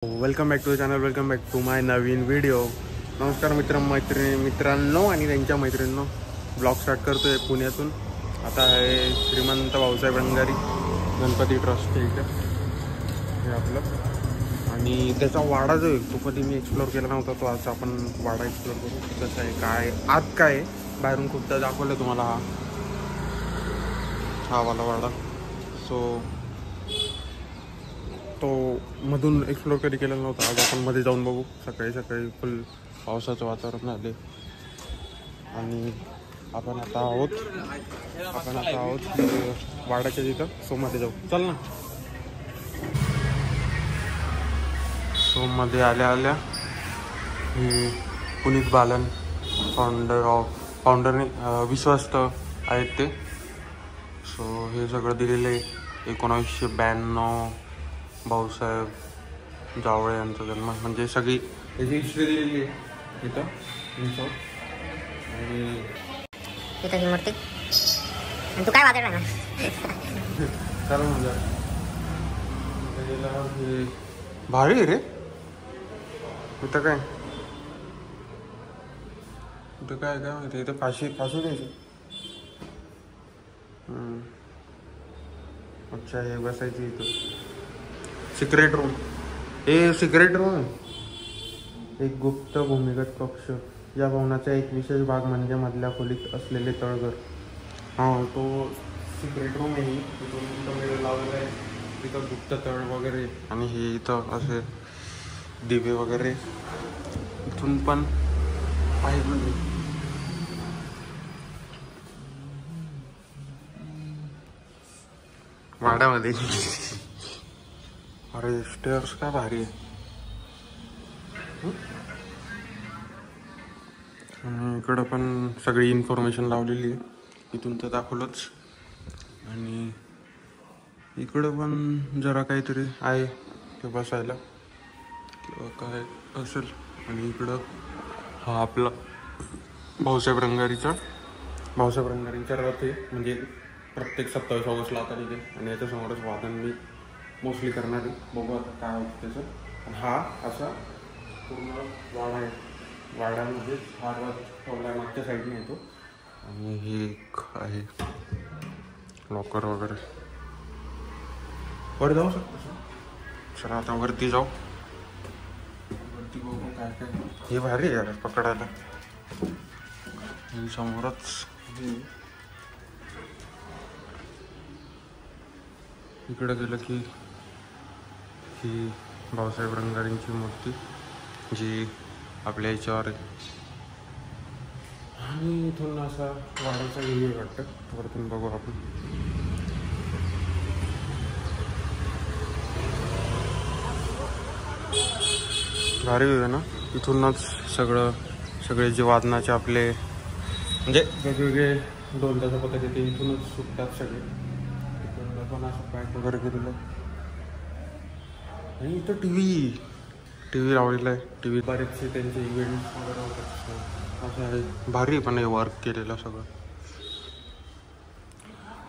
Welcome back to the channel, welcome back to my नवीन video. नमस्कार मित्रांनो आणि त्यांच्या मैत्रिणींनो. ब्लॉग स्टार्ट करतोय पुण्यातून. आता आहे श्रीमंत भाऊसाहेब रंगारी गणपती ट्रस्ट इथं हे आपलं, आणि त्याचा वाडा जो आहे तो कधी मी एक्सप्लोअर केला नव्हता. तो आज आपण वाडा एक्सप्लोअर करू. कसं आहे, काय आत काय आहे, बाहेरून खूपदा दाखवलं तुम्हाला हा वाला वाडा. सो तो मधून एक्सप्लोअर कधी केलेला नव्हता. आज आपण मध्ये जाऊन बघू. सकाळी सकाळी फुल पावसाचं वातावरण झाले आणि आपण आता आहोत वाड्याच्या तिथं. सो मध्ये जाऊ, चल ना. सो मध्ये आल्या हे पुनीत बालन फाउंडरने विश्वस्त आहेत ते. सो हे सगळं दिलेलं आहे 1992 भाऊसाहेब जावळे यांचा जन्म, म्हणजे सगळी त्याची हिस्ट्री दिलेली आहे इथं. आणि इथं ही मूर्ती. आणि तू काय वाजवला ना चालू म्हणजे हे भारी आहे रे. इथं काय काय माहिती. इथं फाशी द्यायची. अच्छा, हे बसायची इथं. सिक्रेट रूम आहे. एक गुप्त भूमिगत कक्ष. या भवनाचा एक विशेष भाग म्हणजे मधल्या खोलीत असलेले तळघर. तो सिक्रेट रूम आहे. तिथून लावलेला आहे. तिथं गुप्त तळ वगैरे. आणि हे इथं असे दिवे वगैरे इथून पण आहे. वाड्यामध्ये अरे स्टेअर्स काय भारी आहे. आणि इकडं पण सगळी इन्फॉर्मेशन लावलेली आहे. इथून तर दाखवलंच. आणि इकडं पण जरा काहीतरी आहे ते बसायला किंवा काय असेल. आणि इकडं हा आपला भाऊसाहेब रंगारींचा रथ आहे. म्हणजे प्रत्येक 27 ऑगस्टला आता तिथे. आणि याच्यासमोरच वादन मी मोस्टली करणार आहे. बघू आता काय होतं त्याचं. आणि हा असा पूर्ण वाडा आहे. वाड्यामध्ये हा रथ ठेवला मागच्या साईडने येतो. आणि हे एक आहे लॉकर वगैरे. वर जाऊ शकतो. चला आता वरती जाऊ. वरती बघू काय काय. हे भारी आहे यार पकडायला. समोरच इकडं गेलं की ही भाऊसाहेब रंगारींची मूर्ती जी आपल्या याच्यावर आहे. आणि इथून असा वाड्याचा व्ह्यू वाटतं. वरतून बघू आपण. भारी व्ह्यू आहे ना. इथूनच सगळे जे वादनाचे आपले म्हणजे वेगवेगळे ढोलताच्या पद्धती ते इथूनच सुटतात सगळे. इकडं पण असं पॅक वगैरे केलेलं. आणि इथं टी व्ही लावलेला आहे. टी व्ही बरेचसे त्यांचे इव्हेंट वगैरे होतात. असं आहे भारी. पण हे वर्क केलेलं सगळं.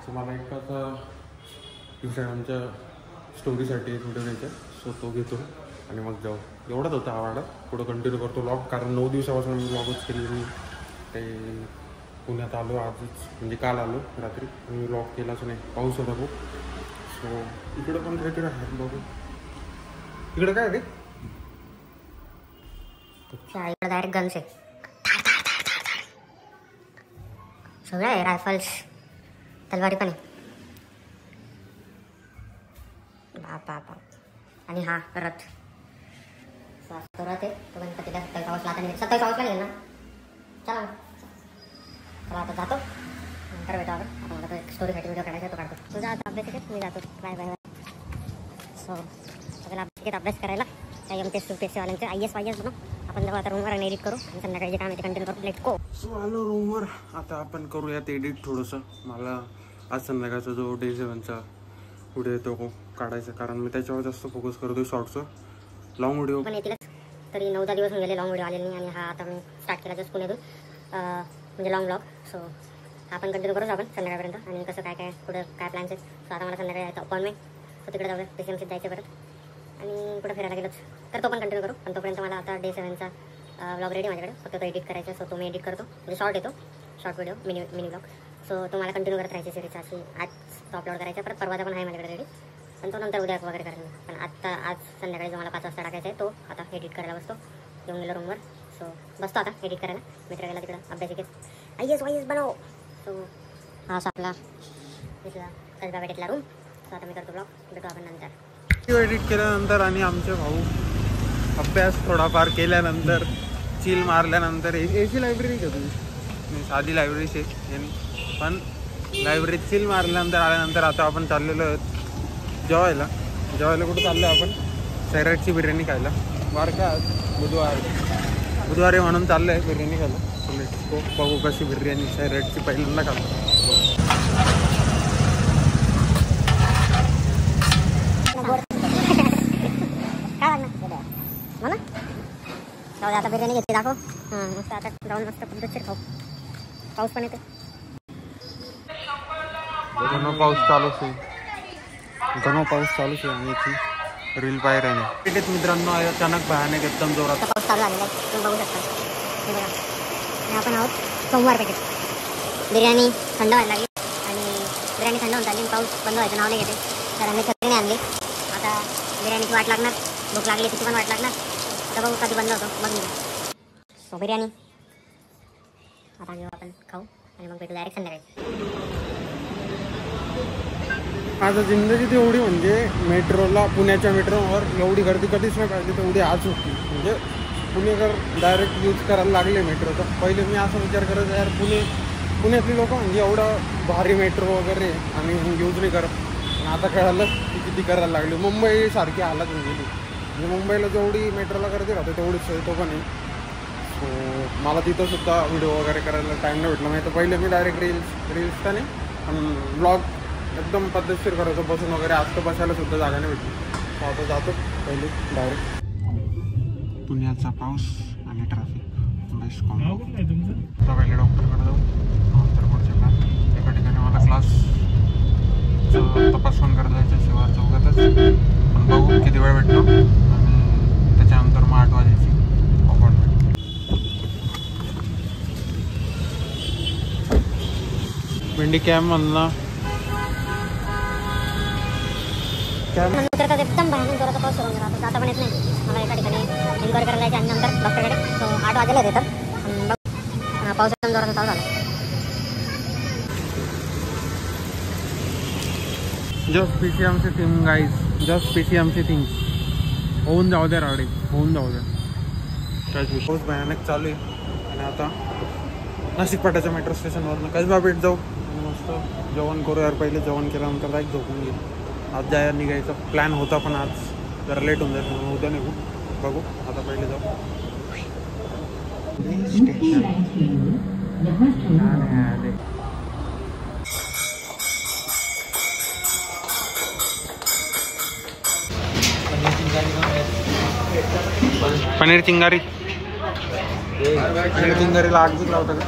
सो मला एक आता इंस्टाग्रामच्या स्टोरीसाठी एक व्हिडिओ घ्यायचा. सो तो घेतो आणि मग जाऊ. एवढाच होता हा वाडा. पुढं कंटिन्यू करतो व्लॉग. कारण 9 दिवसापासून मी व्लॉगच केली. मी ते पुण्यात आलो आजच, म्हणजे काल आलो रात्री. आणि व्लॉग केलाच नाही. पाऊस होता खूप. सो इकडं पण काहीतरी आहे बघू. इकडं काय रे. इकडे डायरेक्ट गन्स आहे. सगळं आहे. रायफल्स, तलवारी पण आहे. बाप. आणि हा रथ. तो रथ आहे तो गणपतीला 27 ऑगस्टला आता 27 ऑगस्टला निघेल ना. चला आता जातो. नंतर भेटू आपण. आता मला तो एक स्टोरीसाठी व्हिडिओ काढायचा तो काढतो. तुझा आता अभ्यास आहे. मी जातो. बाय. सो सगळ्याला अभ्यास करायला त्या MPSC वाल्यांचे IAS म्हणून आपण जेव्हा आता रूमवर एडिट करू. आणि संध्याकाळी जे काम आहे ते कंटिन्यू करू. Let's go. सो आलो रूमवर. आता आपण करूयात एडिट थोडंसं. मला आज संध्याकाळचा जो Day 7चा व्हिडिओ येतो काढायचा. कारण मी त्याच्यावर जास्त फोकस करतोय. शॉर्टचं लॉंग व्हिडिओ पण येतीलच. तरी 9-10 दिवस होऊन गेले लॉंग व्हिडिओ आलेले नाही. आणि हा आता मी स्टार्ट केला जस्ट पुण्यातून, म्हणजे लॉंग ब्लॉग. सो हा आपण कंटिन्यू करूच आपण संध्याकाळपर्यंत. आणि कसं काय पुढं काय प्लॅन्स आहेत. सो आता मला संध्याकाळी जायचं अपॉइंटमेंट. सो तिकडे जाऊया. PCMCत जायचं परत. आणि कुठं फिरायला गेलोच. तर तो पण कंटिन्यू करू. पण तोपर्यंत मला आता डे 7चा व्लॉग रेडी माझ्याकडे, फक्त तो एडिट करायचा. सो तो मी एडिट करतो, म्हणजे शॉर्ट येतो, short video, mini vlog. So तो मला कंटिन्यू करत राहायची सिरीज अशी. आज तो अपलोड करायचा, परत परवाचा पण आहे माझ्याकडे रेडी, पण तो नंतर उद्या वगैरे करेन. पण आज संध्याकाळी जो मला 5 वाजता टाकायचा आहे तो आता एडिट करायला बसतो. येऊन गेलो रूमवर. सो बसतो आता एडिट करायला. मित्र गेला तिकडं अभ्यासिकेत IAS बनव. सो हा असा आपला इथला कसबा भेटला रूम. सो आता मी करतो ब्लॉग, भेटू आपण नंतर. एडिट केल्यानंतर आणि आमचे भाऊ अभ्यास थोडाफार केल्यानंतर, चिल मारल्यानंतर, AC लायब्ररी का तुम्ही? साधी लायब्ररीच आहे, पण लायब्ररीत चिल मारल्यानंतर आल्यानंतर आता आपण चाललेलो आहोत जेवायला. कुठं चाललो आपण? सैराटची बिर्याणी खायला. बारका बुधवारी म्हणून चाललं आहे बिर्याणी खायला. तो बघू कशी बिर्याणी सैराटची पहिल्यांदा खातो. काय आता बिर्याणी घेतली दाखव. मस्त आता जाऊन मस्त पद्धतशीर खाऊ. पाऊस पण येते. पाऊस चालूच आहे आणि याची रील बाहेर आहे. मित्रांनो अचानक भयानक एकदम जोरात पाऊस चालू झालेला आहे, तुम्ही बघू शकता. हे बघा, आणि आपण आहोत सोमवार पेठेत. बिर्याणी थंड व्हायला लागली आणि बिर्याणी थंड होऊन झाली, पाऊस बंद व्हायचं नाव नाही घेते. तर आम्ही छत्री आणली. आता बिर्याणीची वाट लागणार, भूक लागली तिची पण वाट लागणार. आता बघू कधी बंद होतो, मग निघा. सो बिर्याणी आता घेऊ आपण, खाऊ आणि मग भेटू डायरेक्ट संध्याकाळी. माझं जिंदगीत एवढी म्हणजे मेट्रोला, पुण्याच्या मेट्रोवर एवढी गर्दी कधीच नाही पाहिजे तेवढी आज होती. म्हणजे पुणेकर डायरेक्ट यूज करायला लागले मेट्रोचा. पहिले मी असा विचार करायचा यार पुण्यातली लोक म्हणजे एवढं भारी मेट्रो वगैरे आणि यूज नाही करत. पण आता कळालं की किती करायला लागली. मुंबईसारखी हालत होऊन गेली. म्हणजे मुंबईला जेवढी मेट्रोला गर्दी राहते तेवढीच तो पण आहे. सो मला तिथंसुद्धा व्हिडिओ वगैरे करायला टाईम नाही भेटला. नाही तर पहिले मी डायरेक्ट रील्स का नाही पण ब्लॉग एकदम पद्धतशीर करायचं बसून वगैरे. आज तर बसायला सुद्धा जागा नाही भेटली. तर आता जातो पहिले डायरेक्ट. पुण्याचा पाऊस आणि ट्रॅफिक बेस्ट कॉम्बो. आता पहिले डॉक्टरकडे जाऊ, नंतर पुढचे प्लॅन. एका ठिकाणी मला क्लास तपास पण करायला जायचं शिवार चौकातच. पण बघू किती वेळ भेटतो आणि त्याच्यानंतर मग 8 वाजेची अपॉइंटमेंट. भेंडी कॅम्पमधला एकदम भयानक जोराचा पाऊस सुरू होऊन जाता पण येत नाही. मला एका ठिकाणी इन्क्वायरी करायला जायचं आणि नंतर डॉक्टरकडे. सो 8 वाजेला येतात. बघ पाऊस एकदम जोराचा चालू झाला. जस्ट PCMची थिंग गाईज, जस्ट PCMची थिंग. होऊन जाऊ द्या राडे, होऊन जाऊ द्या. काय पाऊस भयानक चालू आहे. आणि आता नाशिक पाट्याच्या मेट्रो स्टेशनवरनं कसबा पेठ जाऊ. मस्त जेवण करू यार. पहिले जेवण केल्यानंतर डायरेक्ट झोपून घेऊ. आज जायला निघायचा प्लॅन होता पण आज जरा लेट होऊन जायचं म्हणून उद्या निघू. बघू आता पहिले जाऊ स्टेशन. पनीर चिंगारी. पनीर चिंगारीला अगदीच लावतं का?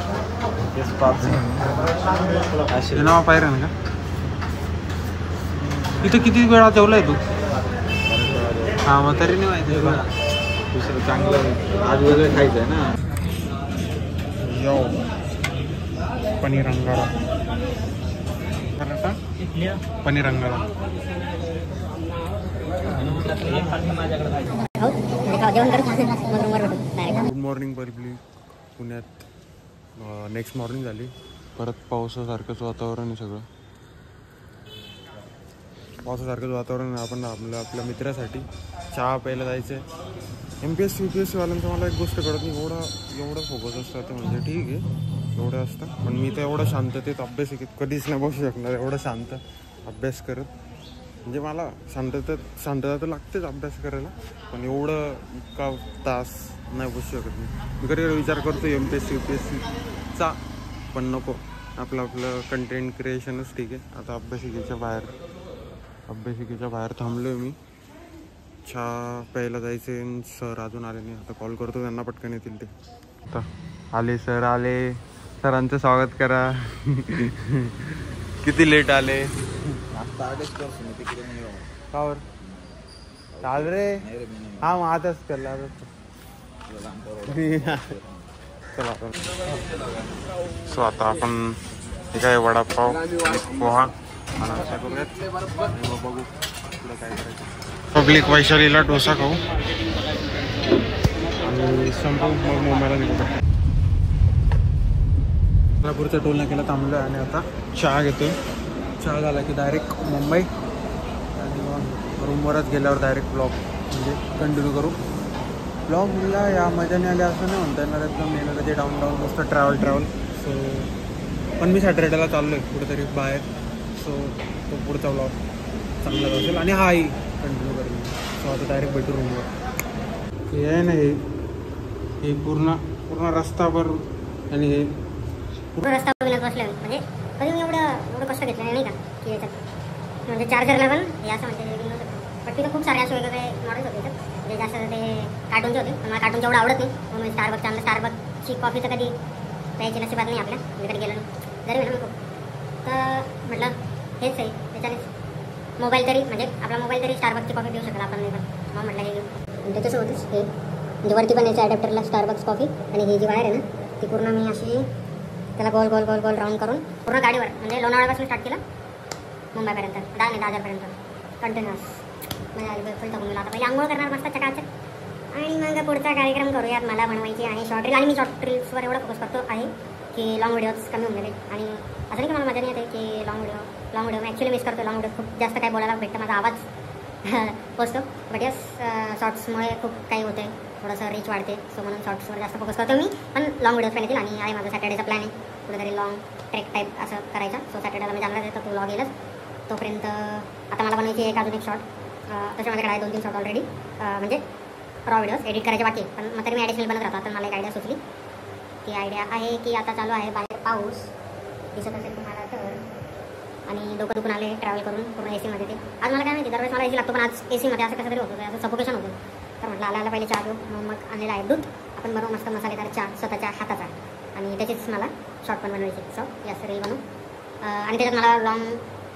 नाव पाहिजे ना का? इथं किती वेळा जेवलाय तू? हां मग तरी नाही माहिती. दुसरं चांगलं आज वेगळं खायचं आहे ना. यो पनीर अंगारा. पनीर अंगारा. Good morning public. पुण्यात नेक्स्ट मॉर्निंग झाली. परत पावसासारखंच वातावरण आहे सगळं. पावसासारखंच वातावरण. आपण आपल्या मित्रासाठी चहा प्यायला जायचं आहे. MPSC UPSC वाल्यांचं मला एक गोष्ट कळत नाही. एवढं फोकस असतं ते म्हणजे ठीक आहे एवढं असतं. पण मी तर एवढं शांततेत अभ्यास कधीच नाही बसू शकणार. एवढं शांत अभ्यास करत म्हणजे मला शांतता तर लागतेच अभ्यास करायला. पण एवढं इतका तास नाही बसू शकत मी कधी विचार करतो MPSC UPSCचा. पण नको, आपलं कंटेंट क्रिएशनच ठीक आहे. आता अभ्यासिकेच्या बाहेर थांबलो आहे मी. चहा प्यायला जायचे. सर अजून आले नाही. आता कॉल करतो त्यांना, पटकन येतील ते. आता आले सर, आले. सरांचं स्वागत करा. किती लेट आले? कावर चाल रे हा मग आताच केला चला आपण सो आता आपण हे काय वडापाव पोहा आणि करूयात बघू पुढं काय करायचं. पब्लिक वैशालीला डोसा खाऊ आणि संपू मग मुंबईला निघू. कोल्हापूरच्या टोल नाक्याला थांबलो आणि आता चहा घेतोय. चहा झाला की डायरेक्ट मुंबई आणि मग रूमवरच गेल्यावर डायरेक्ट ब्लॉग म्हणजे कंटिन्यू करू. ब्लॉगला या मजाने आले असं नाही म्हणता येणार एकदम येणार ते डाऊन डाऊन मस्त ट्रॅव्हल. सो पण मी सॅटर्डेला चाललो आहे कुठेतरी बाहेर. सो तो पुढचा ब्लॉग चांगला असेल आणि हाही कंटिन्यू करेल. सो आता डायरेक्ट भेटू रूमवर. हे आहे ना हे पूर्ण रस्ताभर आणि हे रस्ता बघण्यात बसलं म्हणजे कधी मी एवढं कष्ट घेतलं नाही का की याच्यात म्हणजे चार्जरला पण हे असं म्हणजे पण तिथं खूप सारे असे वेगवेगळे मॉडेल्स होते म्हणजे जास्त ते कार्टूनचे होते. पण मला कार्टून जेवढं आवडत नाही म्हणून स्टारबक्स आणलं. स्टारबक्सची कॉफी तर कधी प्यायची नशिबात नाही आपल्या तिकडे गेलो नाही जरी म्हणा खूप तर म्हटलं हेच आहे त्याच्यानेच मोबाईल तरी म्हणजे आपला मोबाईल तरी स्टारबक्सची कॉफी पिऊ शकला आपण नाही पण मग म्हटलं हे घेऊ. त्याच्यासोबतच हे म्हणजे वरती पण याच्या ॲडॅप्टरला स्टारबक्स कॉफी आणि ही जी वायर आहे ना ती पूर्ण मी अशी त्याला गोल गोल गोल गोल राऊंड करून पूर्ण गाडीवर म्हणजे लोणावळ्यापासून स्टार्ट केलं मुंबईपर्यंत 10,000 कंटिन्युअस म्हणजे फुल टाकून गेला. आता पहिले आंघोळ करणार मस्त चकाचक आणि मग पुढचा कार्यक्रम करूयात. मला बनवायची आणि शॉर्ट रील आणि मी शॉर्ट रील्सवर एवढा फोकस करतो आहे की लाँग व्हिडिओज कमी होऊन गेले. आणि असं नाही की मला मजा नाही येते की लाँग व्हिडिओ मी ॲक्च्युली मिस करतो. लाँग व्हिडिओ खूप जास्त काय बोलायला भेटतं माझा आवाज पोचतो. बट यस शॉर्ट्समुळे खूप काही होतं आहे थोडंसं रीच वाढते. सो म्हणून शॉर्ट्सवर जास्त फोकस करतो मी. पण लाँग व्हिडिओज पण येतील आणि आहे माझा सॅटर्डेचा प्लॅन आहे कुठेतरी लाँग ट्रेक टाईप असं करायचा. सो सॅटर्डेला मी जाणार आहे तर तो व्लॉग येईलच. तोपर्यंत आता मला बनवायची अजून एक शॉर्ट तसे माझ्याकडे आहे 2-3 शॉर्ट ऑलरेडी म्हणजे रॉ व्हिडिओज एडिट करायचे बाकी. पण मग तरी मी ॲडिशनल बनत राहतो. तर मला एक आयडिया सुचली. ती आयडिया आहे की आता चालू आहे बाहेर पाऊस दिसत असेल तुम्हाला तर आणि डोकं दुखून आले ट्रॅव्हल करून पूर्ण एसीमध्ये ते. आज मला काय माहिती दरवेळेस मला एसी लागतो पण आज एसीमध्ये असं कसं तरी होतं असं सफोकेशन होतं. तर म्हटलं आला पहिले चहा घेऊ. मग आणलेला आहे दूध. आपण बनवू मस्त मसालेदार चहा स्वतःच्या हाताचा आणि त्याचीच मला शॉर्ट पण बनवायची. सो यास रील बनवू आणि त्याच्यात मला लाँग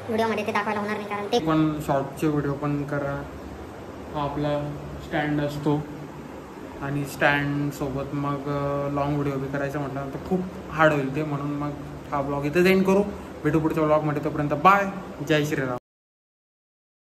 व्हिडिओमध्ये ते दाखवायला होणार नाही कारण ते पण शॉर्टचे व्हिडिओ पण करा. आपला स्टँड असतो आणि स्टँडसोबत मग लाँग व्हिडिओ बी करायचं म्हटलं तर खूप हार्ड होईल ते. म्हणून मग हा ब्लॉग इथेच एंड करू. भेटू पुढच्या ब्लॉगमध्ये. तोपर्यंत बाय. जय श्रीराम.